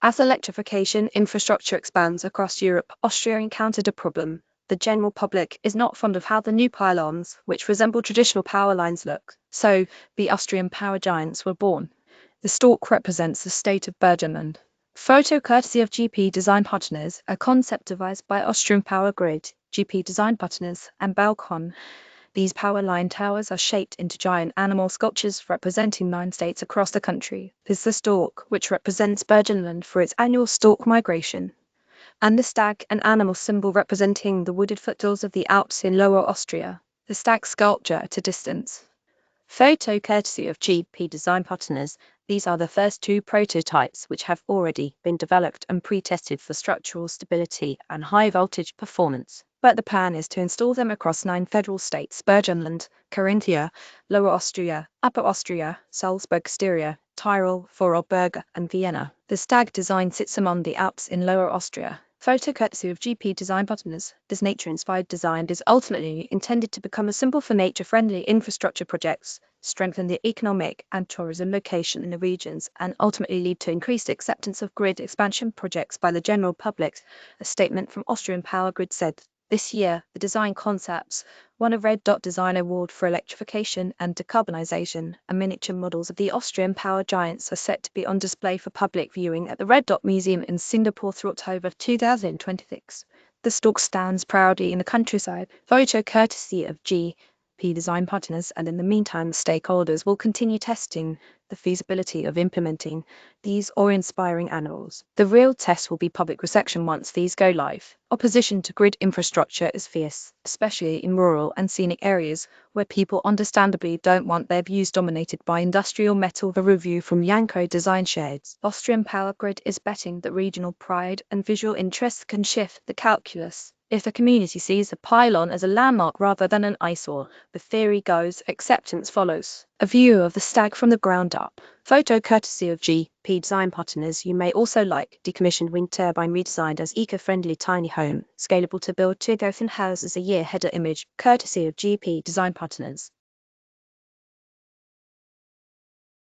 As electrification infrastructure expands across Europe, Austria encountered a problem. The general public is not fond of how the new pylons, which resemble traditional power lines, look. So, the Austrian Power Giants were born. The Stork represents the state of Burgenland. Photo courtesy of GP Design Partners, a concept devised by Austrian Power Grid, GP Design Partners, and BauCon. These power line towers are shaped into giant animal sculptures representing 9 states across the country. There's the stork, which represents Burgenland for its annual stork migration, and the stag, an animal symbol representing the wooded foothills of the Alps in Lower Austria. The stag sculpture at a distance. Photo courtesy of GP Design Partners. These are the first 2 prototypes which have already been developed and pre-tested for structural stability and high voltage performance. But the plan is to install them across 9 federal states: Burgenland, Carinthia, Lower Austria, Upper Austria, Salzburg, Styria, Tyrol, Vorarlberg, and Vienna. The stag design sits among the Alps in Lower Austria. Photo courtesy of GP Design Partners. This nature-inspired design is ultimately intended to become a symbol for nature-friendly infrastructure projects, strengthen the economic and tourism location in the regions, and ultimately lead to increased acceptance of grid expansion projects by the general public. A statement from Austrian Power Grid said, "This year, the design concepts won a Red Dot Design Award for electrification and decarbonization, and miniature models of the Austrian Power Giants are set to be on display for public viewing at the Red Dot Museum in Singapore through October 2026. The stork stands proudly in the countryside. Photo courtesy of GP Design Partners, and in the meantime, stakeholders will continue testing the feasibility of implementing these awe-inspiring animals. The real test will be public reception once these go live. Opposition to grid infrastructure is fierce, especially in rural and scenic areas where people understandably don't want their views dominated by industrial metal. The review from Yanko Design Shades. Austrian Power Grid is betting that regional pride and visual interests can shift the calculus. If the community sees a pylon as a landmark rather than an eyesore, the theory goes, acceptance follows. A view of the stag from the ground up. Photo courtesy of GP Design Partners. You may also like decommissioned wind turbine redesigned as eco-friendly tiny home, scalable to build 2,000 houses a year. Header image courtesy of GP Design Partners.